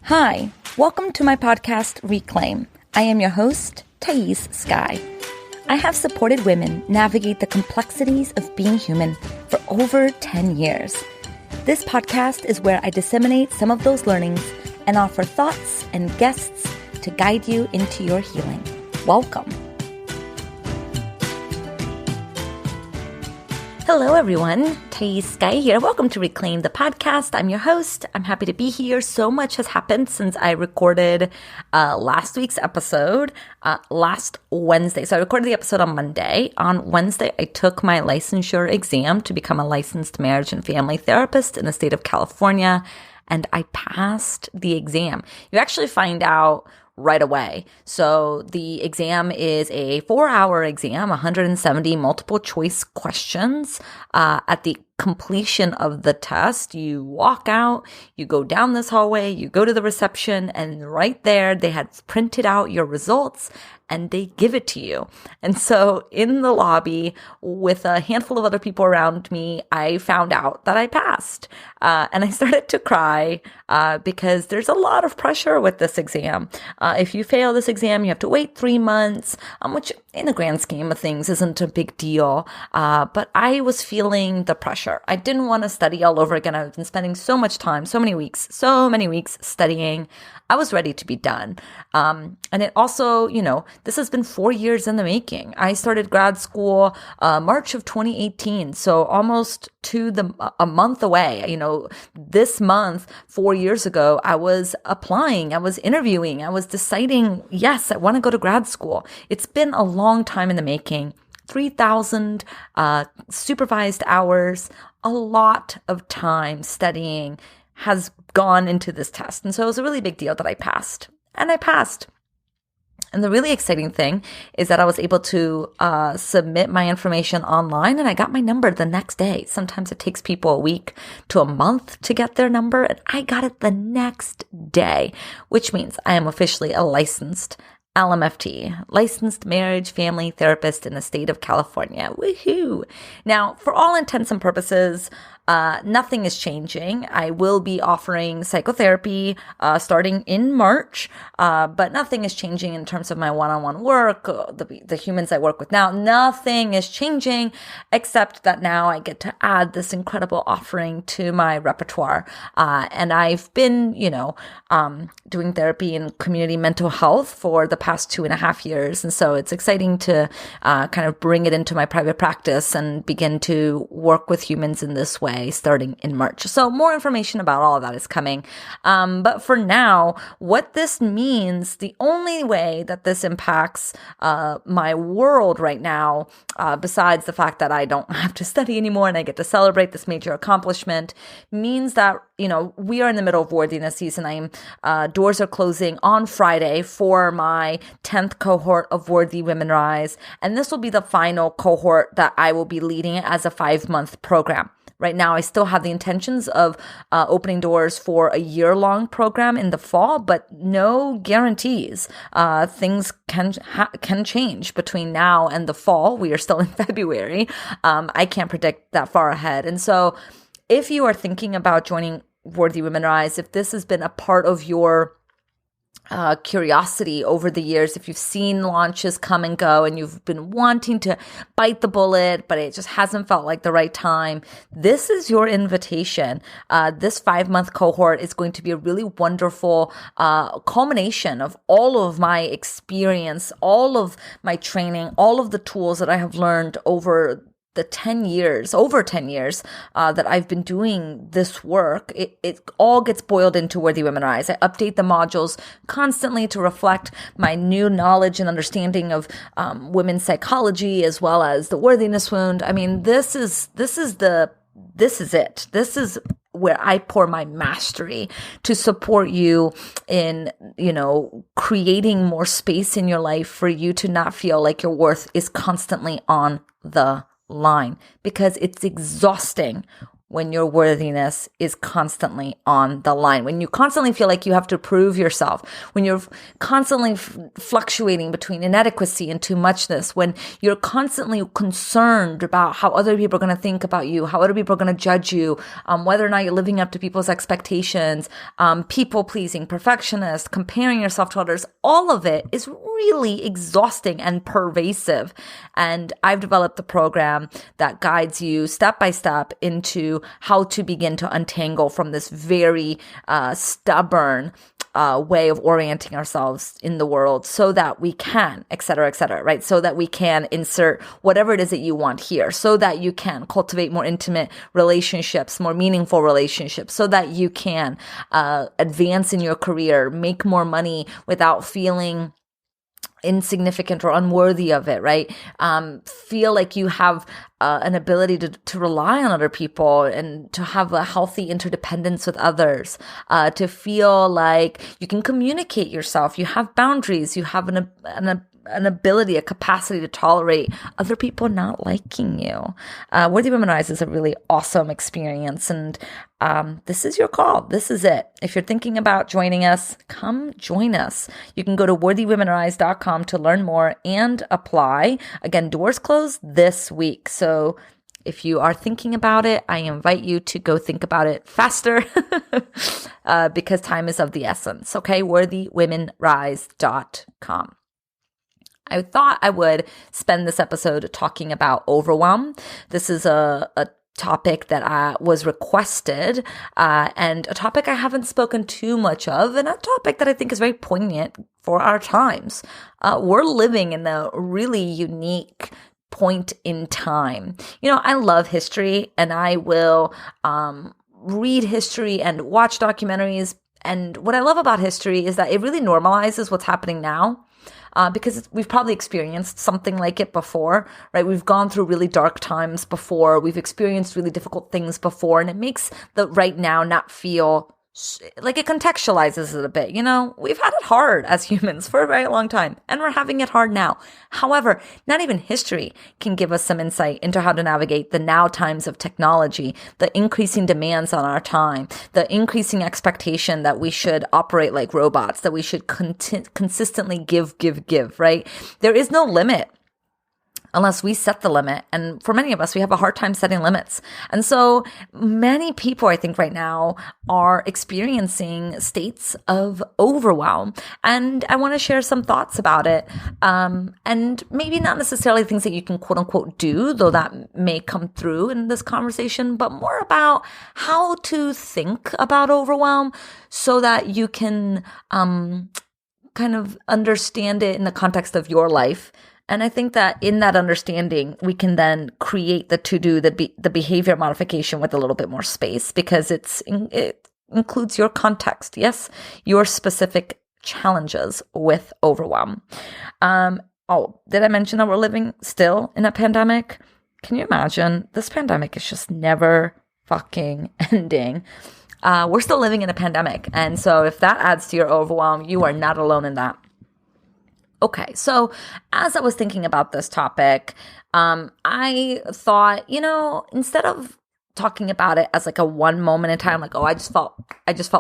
Hi, welcome to my podcast, Reclaim. I am your host, Thaís Sky. I have supported women navigate the complexities of being human for over 10 years. This podcast is where I disseminate some of those learnings and offer thoughts and guests to guide you into your healing. Welcome. Hello, everyone. Thaís Sky here. Welcome to Reclaim the podcast. I'm your host. I'm happy to be here. So much has happened since I recorded last week's episode last Wednesday. So I recorded the episode on Monday. On Wednesday, I took my licensure exam to become a licensed marriage and family therapist in the state of California, and I passed the exam. You actually find out right away. So the exam is a 4-hour exam, 170 multiple choice questions. At the completion of the test, you walk out, you go down this hallway, you go to the reception, and right there they had printed out your results and they give it to you. And so in the lobby with a handful of other people around me, I found out that I passed. And I started to cry because there's a lot of pressure with this exam. If you fail this exam, you have to wait 3 months, which in the grand scheme of things isn't a big deal. But I was feeling the pressure. I didn't want to study all over again. I've been spending so much time, so many weeks studying. I was ready to be done. And it also, this has been 4 years in the making. I started grad school March of 2018, so almost to a month away. This month, 4 years ago, I was applying, I was interviewing, I was deciding, yes, I want to go to grad school. It's been a long time in the making. 3,000 supervised hours, a lot of time studying has gone into this test. And so it was a really big deal that I passed. And I passed. And the really exciting thing is that I was able to submit my information online and I got my number the next day. Sometimes it takes people a week to a month to get their number, and I got it the next day, which means I am officially a licensed LMFT, licensed marriage family therapist in the state of California. Woohoo! Now, for all intents and purposes, nothing is changing. I will be offering psychotherapy starting in March, but nothing is changing in terms of my one-on-one work, the humans I work with now. Nothing is changing except that now I get to add this incredible offering to my repertoire. And I've been, doing therapy in community mental health for the past 2.5 years. And so it's exciting to kind of bring it into my private practice and begin to work with humans in this way starting in March. So more information about all of that is coming. But for now, what this means, the only way that this impacts my world right now, besides the fact that I don't have to study anymore and I get to celebrate this major accomplishment, means that, we are in the middle of worthiness season. Doors are closing on Friday for my 10th cohort of Worthy Women Rise. And this will be the final cohort that I will be leading as a 5-month program. Right now, I still have the intentions of opening doors for a year-long program in the fall, but no guarantees. Things can change between now and the fall. We are still in February. I can't predict that far ahead. And so if you are thinking about joining Worthy Women Rise, if this has been a part of your curiosity over the years, if you've seen launches come and go and you've been wanting to bite the bullet, but it just hasn't felt like the right time, this is your invitation. This 5-month cohort is going to be a really wonderful culmination of all of my experience, all of my training, all of the tools that I have learned over over 10 years that I've been doing this work. It all gets boiled into Worthy Women Rise. I update the modules constantly to reflect my new knowledge and understanding of women's psychology as well as the worthiness wound. I mean, this is it. This is where I pour my mastery to support you in, creating more space in your life for you to not feel like your worth is constantly on the line, because it's exhausting when your worthiness is constantly on the line, when you constantly feel like you have to prove yourself, when you're constantly fluctuating between inadequacy and too muchness, when you're constantly concerned about how other people are going to think about you, how other people are going to judge you, whether or not you're living up to people's expectations, people pleasing, perfectionist, comparing yourself to others, all of it is really exhausting and pervasive. And I've developed a program that guides you step by step into how to begin to untangle from this very stubborn way of orienting ourselves in the world so that we can, et cetera, right? So that we can insert whatever it is that you want here, so that you can cultivate more intimate relationships, more meaningful relationships, so that you can advance in your career, make more money without feeling insignificant or unworthy of it, right? Feel like you have an ability to rely on other people and to have a healthy interdependence with others, to feel like you can communicate yourself, you have boundaries, you have an ability, a capacity to tolerate other people not liking you. Worthy Women Rise is a really awesome experience, and this is your call. This is it. If you're thinking about joining us, come join us. You can go to worthywomenrise.com to learn more and apply. Again, doors close this week. So if you are thinking about it, I invite you to go think about it faster because time is of the essence. Okay, worthywomenrise.com. I thought I would spend this episode talking about overwhelm. This is a topic that was requested and a topic I haven't spoken too much of, and a topic that I think is very poignant for our times. We're living in a really unique point in time. You know, I love history, and I will read history and watch documentaries. And what I love about history is that it really normalizes what's happening now. Because we've probably experienced something like it before, right? We've gone through really dark times before. We've experienced really difficult things before. And it makes the right now not feel like it contextualizes it a bit. You know, we've had it hard as humans for a very long time, and we're having it hard now. However, not even history can give us some insight into how to navigate the now times of technology, the increasing demands on our time, the increasing expectation that we should operate like robots, that we should consistently give, right? There is no limit unless we set the limit. And for many of us, we have a hard time setting limits. And so many people, I think right now, are experiencing states of overwhelm. And I want to share some thoughts about it. And maybe not necessarily things that you can quote unquote do, though that may come through in this conversation, but more about how to think about overwhelm so that you can kind of understand it in the context of your life. And I think that in that understanding, we can then create the to-do, the behavior modification with a little bit more space, because it includes your context, yes, your specific challenges with overwhelm. Did I mention that we're living still in a pandemic? Can you imagine? This pandemic is just never fucking ending. We're still living in a pandemic. And so if that adds to your overwhelm, you are not alone in that. Okay, so as I was thinking about this topic, I thought, you know, instead of talking about it as like a one moment in time, like, oh, I just felt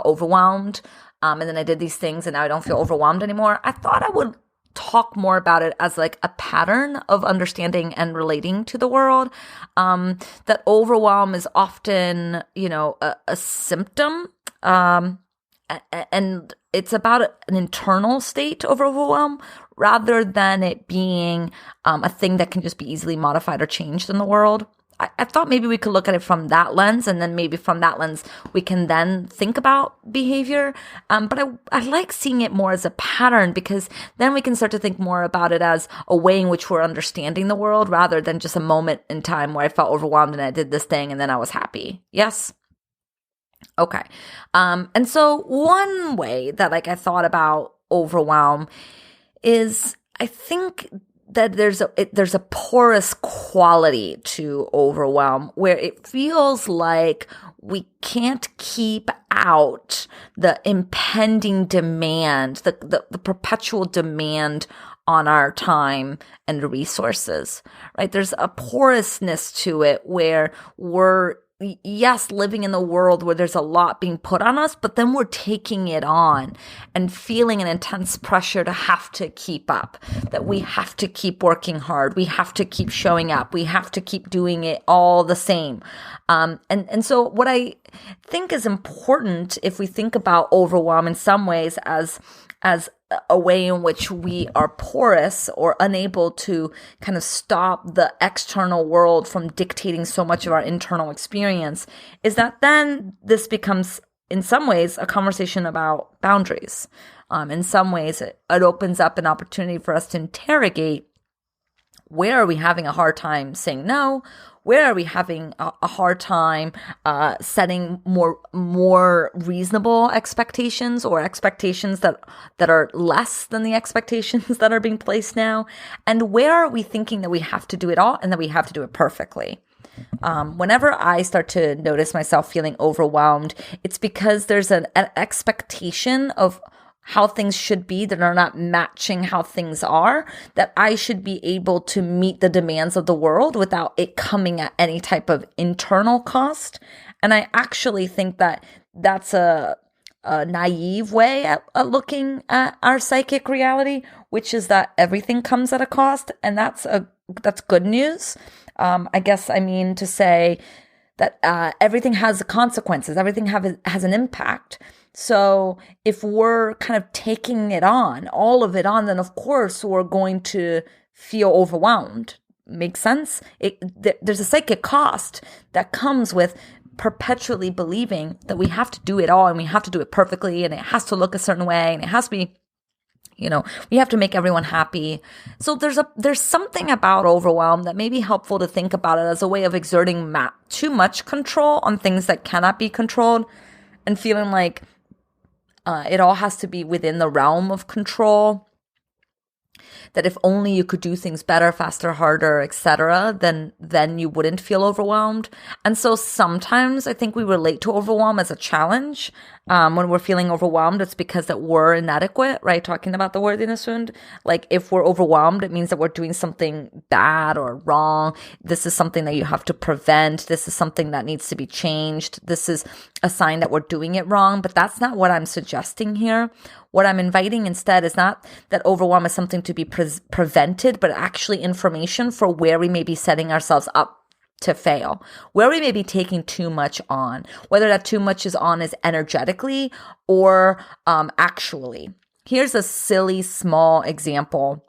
overwhelmed, and then I did these things and now I don't feel overwhelmed anymore, I thought I would talk more about it as like a pattern of understanding and relating to the world. That overwhelm is often, you know, a symptom, and it's about an internal state of overwhelm rather than it being a thing that can just be easily modified or changed in the world. I thought maybe we could look at it from that lens, and then maybe from that lens we can then think about behavior. But I like seeing it more as a pattern, because then we can start to think more about it as a way in which we're understanding the world rather than just a moment in time where I felt overwhelmed and I did this thing and then I was happy. Yes? Okay. And so one way that like I thought about overwhelm is, I think that there's a porous quality to overwhelm where it feels like we can't keep out the impending demand, the perpetual demand on our time and resources, right? There's a porousness to it where we're yes, living in the world where there's a lot being put on us, but then we're taking it on and feeling an intense pressure to have to keep up, that we have to keep working hard. We have to keep showing up. We have to keep doing it all the same. And so what I think is important, if we think about overwhelm in some ways as a way in which we are porous or unable to kind of stop the external world from dictating so much of our internal experience, is that then this becomes, in some ways, a conversation about boundaries. In some ways, it opens up an opportunity for us to interrogate, where are we having a hard time saying no? Where are we having a hard time setting more reasonable expectations, or expectations that are less than the expectations that are being placed now? And where are we thinking that we have to do it all and that we have to do it perfectly? Whenever I start to notice myself feeling overwhelmed, it's because there's an expectation of how things should be that are not matching how things are, that I should be able to meet the demands of the world without it coming at any type of internal cost. And I actually think that that's a naive way at looking at our psychic reality, which is that everything comes at a cost. And that's good news. I guess I mean to say that everything has consequences. Everything has an impact. So if we're kind of taking it on, all of it on, then of course we're going to feel overwhelmed. Makes sense? There's a psychic cost that comes with perpetually believing that we have to do it all and we have to do it perfectly and it has to look a certain way and it has to be, we have to make everyone happy. So there's something about overwhelm that may be helpful to think about it as a way of exerting too much control on things that cannot be controlled and feeling like it all has to be within the realm of control. That if only you could do things better, faster, harder, etc., then you wouldn't feel overwhelmed. And so sometimes I think we relate to overwhelm as a challenge. When we're feeling overwhelmed, it's because that we're inadequate, right? Talking about the worthiness wound. Like if we're overwhelmed, it means that we're doing something bad or wrong. This is something that you have to prevent. This is something that needs to be changed. This is a sign that we're doing it wrong. But that's not what I'm suggesting here. What I'm inviting instead is not that overwhelm is something to be prevented, but actually information for where we may be setting ourselves up to fail, where we may be taking too much on, whether that too much is energetically or actually. Here's a silly small example.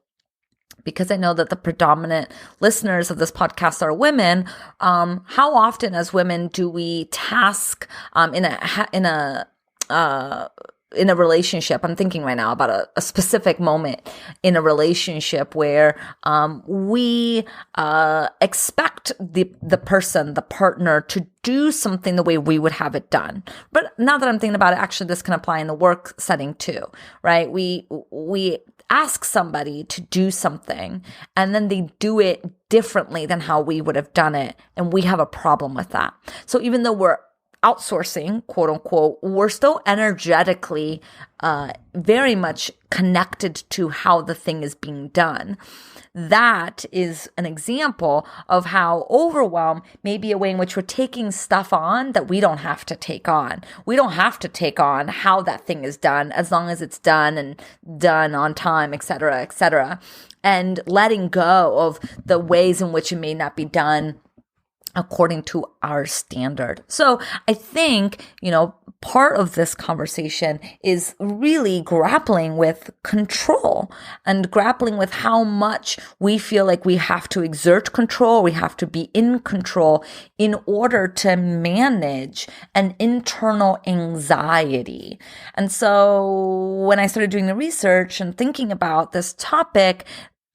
Because I know that the predominant listeners of this podcast are women, how often as women do we task in a relationship? I'm thinking right now about a specific moment in a relationship where we expect the person, the partner, to do something the way we would have it done. But now that I'm thinking about it, actually this can apply in the work setting too, right? We ask somebody to do something and then they do it differently than how we would have done it, and we have a problem with that. So even though we're outsourcing, quote unquote, we're still energetically very much connected to how the thing is being done. That is an example of how overwhelm may be a way in which we're taking stuff on that we don't have to take on. We don't have to take on how that thing is done as long as it's done and done on time, et cetera, and letting go of the ways in which it may not be done according to our standard. So I think, part of this conversation is really grappling with control and grappling with how much we feel like we have to exert control, we have to be in control in order to manage an internal anxiety. And so when I started doing the research and thinking about this topic,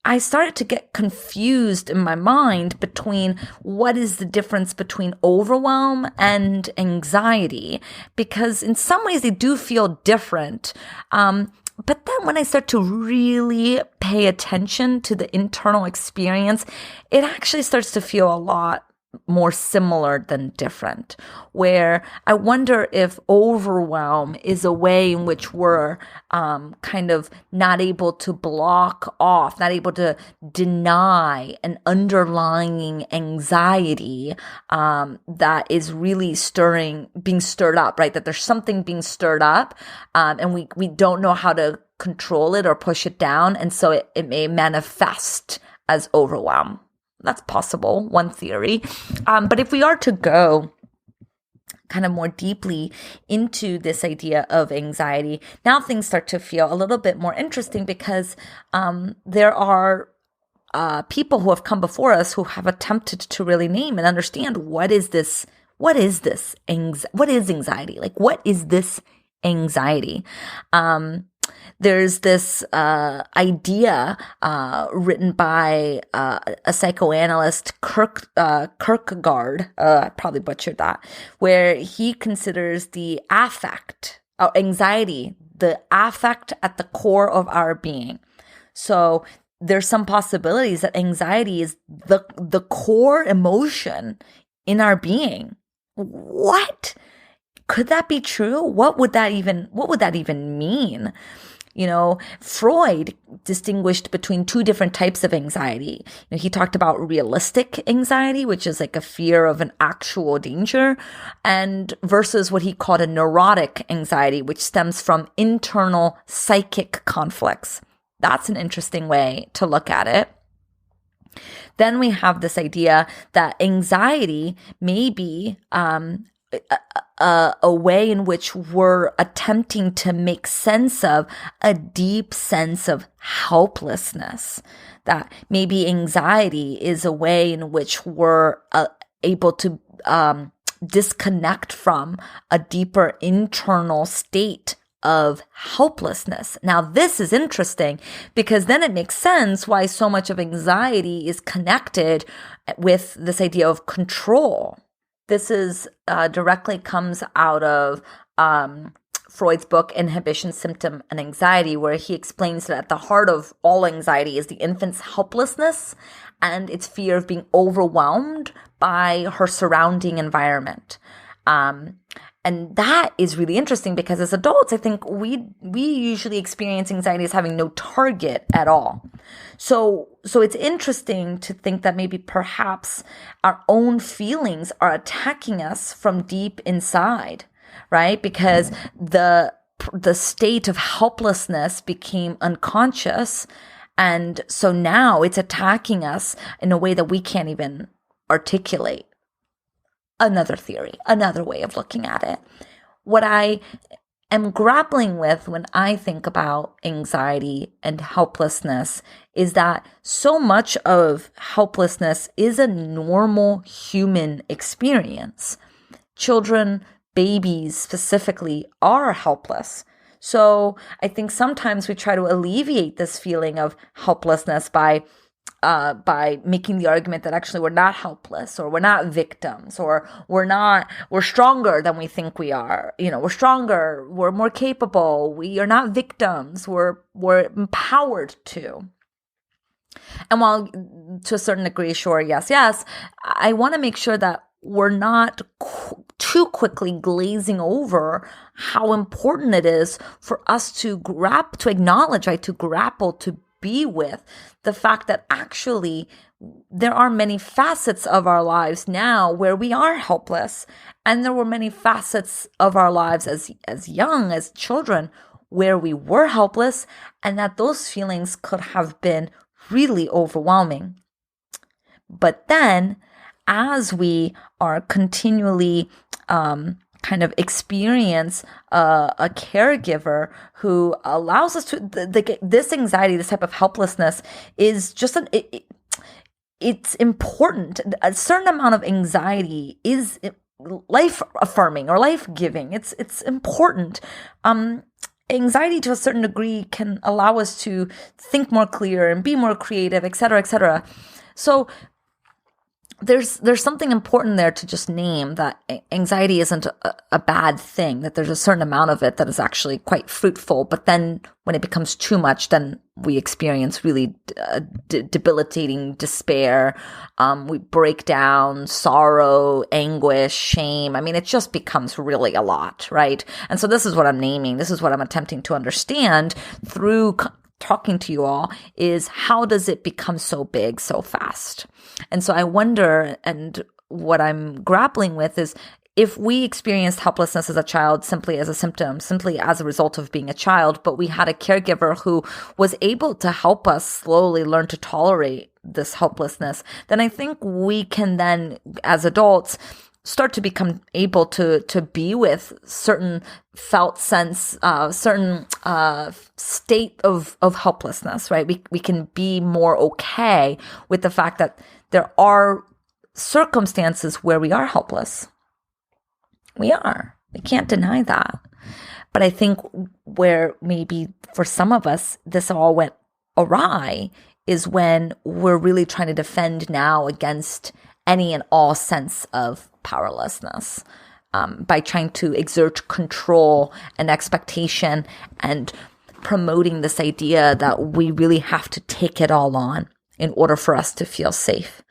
I started to get confused in my mind between what is the difference between overwhelm and anxiety, because in some ways they do feel different. But then when I start to really pay attention to the internal experience, it actually starts to feel a lot more similar than different, where I wonder if overwhelm is a way in which we're kind of not able to block off, not able to deny an underlying anxiety that is really being stirred up, right? That there's something being stirred up and we don't know how to control it or push it down. And so it may manifest as overwhelm. That's possible, one theory. But if we are to go kind of more deeply into this idea of anxiety, now things start to feel a little bit more interesting because there are people who have come before us who have attempted to really name and understand what is anxiety? Like, what is this anxiety? There's this idea written by a psychoanalyst, Kierkegaard, I probably butchered that, where he considers the anxiety, the affect at the core of our being. So there's some possibilities that anxiety is the core emotion in our being. What? Could that be true? What would that even mean? Freud distinguished between two different types of anxiety. He talked about realistic anxiety, which is like a fear of an actual danger, and versus what he called a neurotic anxiety, which stems from internal psychic conflicts. That's an interesting way to look at it. Then we have this idea that anxiety may be a way in which we're attempting to make sense of a deep sense of helplessness. That maybe anxiety is a way in which we're able to disconnect from a deeper internal state of helplessness. Now, this is interesting because then it makes sense why so much of anxiety is connected with this idea of control. This is directly comes out of Freud's book, Inhibition, Symptom, and Anxiety, where he explains that at the heart of all anxiety is the infant's helplessness and its fear of being overwhelmed by her surrounding environment. And that is really interesting because as adults, I think we usually experience anxiety as having no target at all. So it's interesting to think that maybe perhaps our own feelings are attacking us from deep inside, right? Because the state of helplessness became unconscious. And so now it's attacking us in a way that we can't even articulate. Another theory, another way of looking at it. What I am grappling with when I think about anxiety and helplessness is that so much of helplessness is a normal human experience. Children, babies specifically, are helpless. So I think sometimes we try to alleviate this feeling of helplessness by making the argument that actually we're not helpless, or we're not victims, or we're stronger than we think we are. We're stronger, we're more capable, we are not victims, we're empowered to. And while to a certain degree, sure, yes, I want to make sure that we're not too quickly glazing over how important it is for us to acknowledge, right, to grapple, to be with the fact that actually there are many facets of our lives now where we are helpless, and there were many facets of our lives as young, as children, where we were helpless, and that those feelings could have been really overwhelming. But then, as we are continually kind of experience a caregiver who allows us to, this anxiety, this type of helplessness is just it's important. A certain amount of anxiety is life affirming or life giving. It's important. Anxiety to a certain degree can allow us to think more clear and be more creative, et cetera, et cetera. So there's something important there to just name that anxiety isn't a bad thing, that there's a certain amount of it that is actually quite fruitful. But then when it becomes too much, then we experience really debilitating despair. We break down, sorrow, anguish, shame. I mean, it just becomes really a lot, right? And so this is what I'm naming. This is what I'm attempting to understand through talking to you all, is how does it become so big so fast? And so I wonder, and what I'm grappling with is, if we experienced helplessness as a child simply as a symptom, simply as a result of being a child, but we had a caregiver who was able to help us slowly learn to tolerate this helplessness, then I think we can then, as adults, start to become able to be with certain felt sense, certain state of helplessness, right? We can be more okay with the fact that there are circumstances where we are helpless. We are. We can't deny that. But I think where maybe for some of us this all went awry is when we're really trying to defend now against any and all sense of powerlessness, by trying to exert control and expectation and promoting this idea that we really have to take it all on in order for us to feel safe.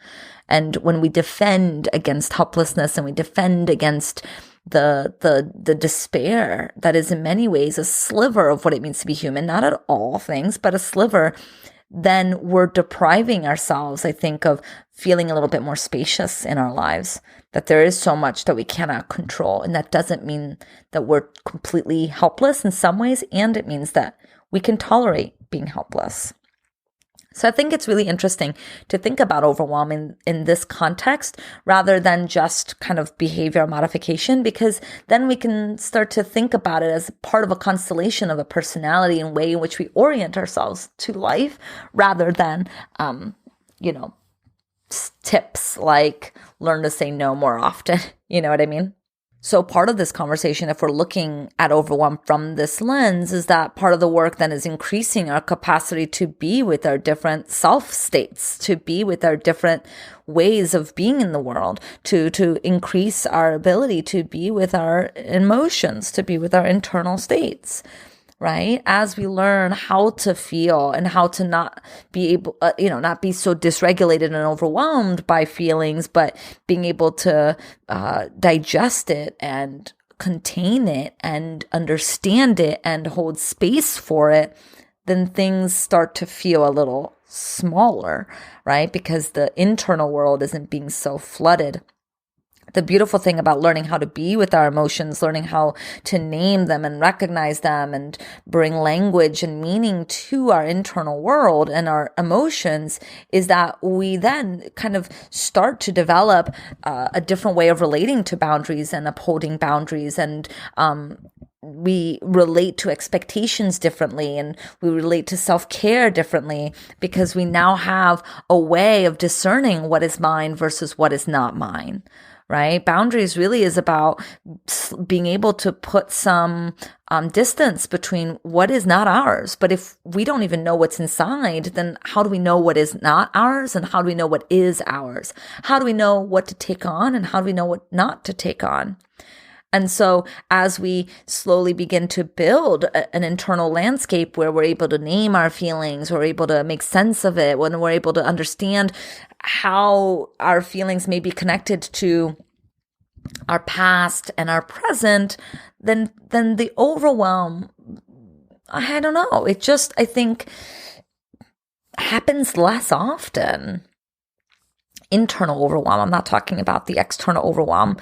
And when we defend against helplessness and we defend against the despair that is in many ways a sliver of what it means to be human, not at all things, but a sliver, then we're depriving ourselves, I think, of feeling a little bit more spacious in our lives, that there is so much that we cannot control. And that doesn't mean that we're completely helpless in some ways, and it means that we can tolerate being helpless. So I think it's really interesting to think about overwhelm in this context rather than just kind of behavior modification, because then we can start to think about it as part of a constellation of a personality and way in which we orient ourselves to life, rather than, tips like learn to say no more often. You know what I mean? So part of this conversation, if we're looking at overwhelm from this lens, is that part of the work then is increasing our capacity to be with our different self states, to be with our different ways of being in the world, to increase our ability to be with our emotions, to be with our internal states. Right? As we learn how to feel and how to not be able, not be so dysregulated and overwhelmed by feelings, but being able to digest it and contain it and understand it and hold space for it, then things start to feel a little smaller, right? Because the internal world isn't being so flooded. The beautiful thing about learning how to be with our emotions, learning how to name them and recognize them and bring language and meaning to our internal world and our emotions, is that we then kind of start to develop a different way of relating to boundaries and upholding boundaries, and we relate to expectations differently, and we relate to self-care differently, because we now have a way of discerning what is mine versus what is not mine. Right? Boundaries really is about being able to put some distance between what is not ours. But if we don't even know what's inside, then how do we know what is not ours? And how do we know what is ours? How do we know what to take on? And how do we know what not to take on? And so as we slowly begin to build an internal landscape where we're able to name our feelings, we're able to make sense of it, when we're able to understand how our feelings may be connected to our past and our present, then the overwhelm, I don't know, it just, I think, happens less often. Internal overwhelm, I'm not talking about the external overwhelm.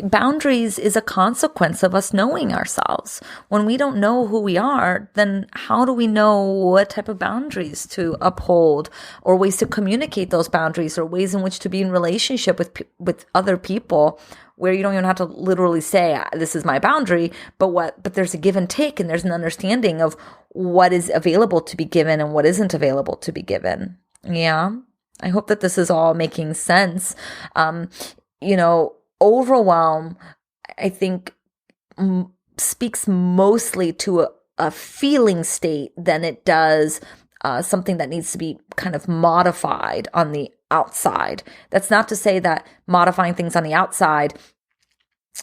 Boundaries is a consequence of us knowing ourselves. When we don't know who we are, then how do we know what type of boundaries to uphold, or ways to communicate those boundaries, or ways in which to be in relationship with other people, where you don't even have to literally say, this is my boundary, but there's a give and take, and there's an understanding of what is available to be given and what isn't available to be given. Yeah. I hope that this is all making sense. Overwhelm, I think, speaks mostly to a feeling state than it does something that needs to be kind of modified on the outside. That's not to say that modifying things on the outside,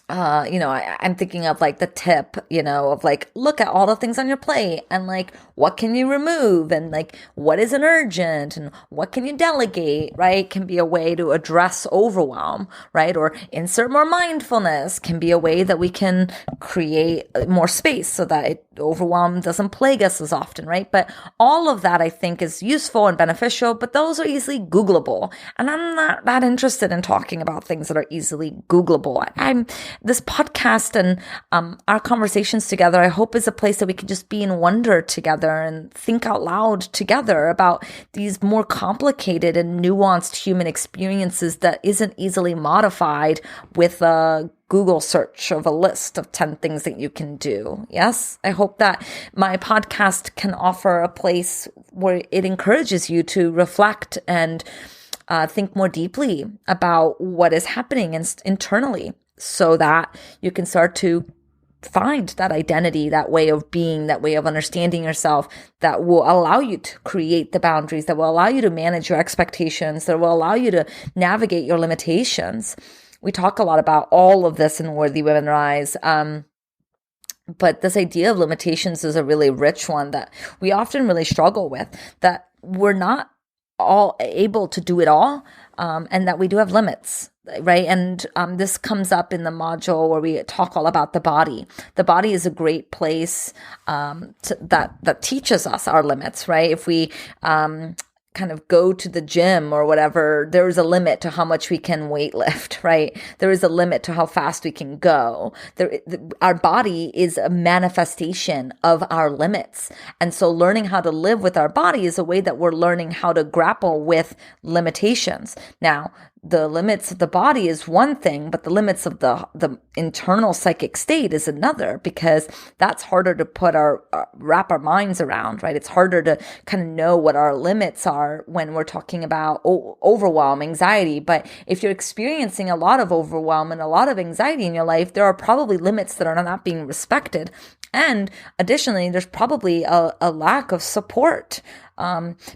I'm thinking of like the tip, of like, look at all the things on your plate and like, what can you remove and like, what isn't urgent and what can you delegate, right? Can be a way to address overwhelm, right? Or insert more mindfulness can be a way that we can create more space so that overwhelm doesn't plague us as often, right? But all of that I think is useful and beneficial, but those are easily Googleable. And I'm not that interested in talking about things that are easily Googleable. This podcast and our conversations together, I hope is a place that we can just be in wonder together and think out loud together about these more complicated and nuanced human experiences that isn't easily modified with a Google search of a list of 10 things that you can do. Yes, I hope that my podcast can offer a place where it encourages you to reflect and think more deeply about what is happening internally, so that you can start to find that identity, that way of being, that way of understanding yourself that will allow you to create the boundaries, that will allow you to manage your expectations, that will allow you to navigate your limitations. We talk a lot about all of this in Worthy Women Rise. But this idea of limitations is a really rich one that we often really struggle with, that we're not all able to do it all, and that we do have limits, right? And this comes up in the module where we talk all about the body. The body is a great place that teaches us our limits, right? If we kind of go to the gym or whatever, there is a limit to how much we can weight lift, right? There is a limit to how fast we can go. Our body is a manifestation of our limits. And so learning how to live with our body is a way that we're learning how to grapple with limitations. Now, the limits of the body is one thing, but the limits of the internal psychic state is another, because that's harder to wrap our minds around, right? It's harder to kind of know what our limits are when we're talking about overwhelm, anxiety. But if you're experiencing a lot of overwhelm and a lot of anxiety in your life, there are probably limits that are not being respected. And additionally, there's probably a lack of support,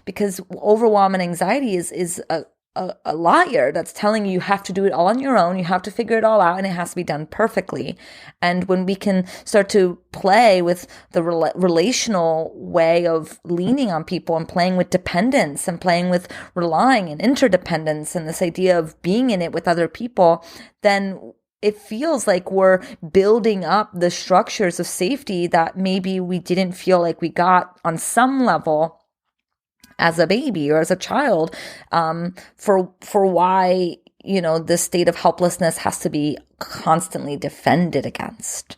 because overwhelm and anxiety is a liar that's telling you have to do it all on your own. You have to figure it all out, and it has to be done perfectly. And when we can start to play with the relational way of leaning on people and playing with dependence and playing with relying and interdependence and this idea of being in it with other people, then it feels like we're building up the structures of safety that maybe we didn't feel like we got on some level as a baby or as a child, for why, this state of helplessness has to be constantly defended against.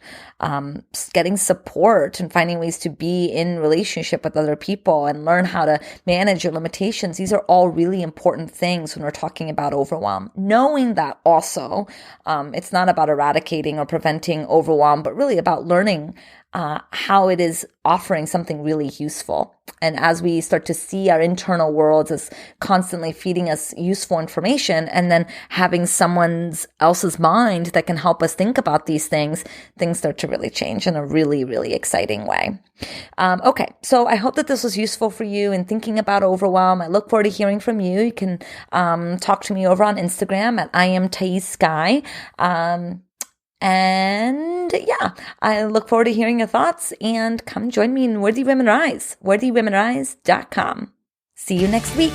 Getting support and finding ways to be in relationship with other people and learn how to manage your limitations. These are all really important things when we're talking about overwhelm. Knowing that also, it's not about eradicating or preventing overwhelm, but really about learning how it is offering something really useful. And as we start to see our internal worlds as constantly feeding us useful information, and then having someone else's mind that can help us think about these things start to really change in a really, really exciting way. Okay, so I hope that this was useful for you in thinking about overwhelm. I look forward to hearing from you. You can talk to me over on Instagram at I am Thaís Sky. And yeah, I look forward to hearing your thoughts, and come join me in Worthy Women Rise, worthywomenrise.com. See you next week.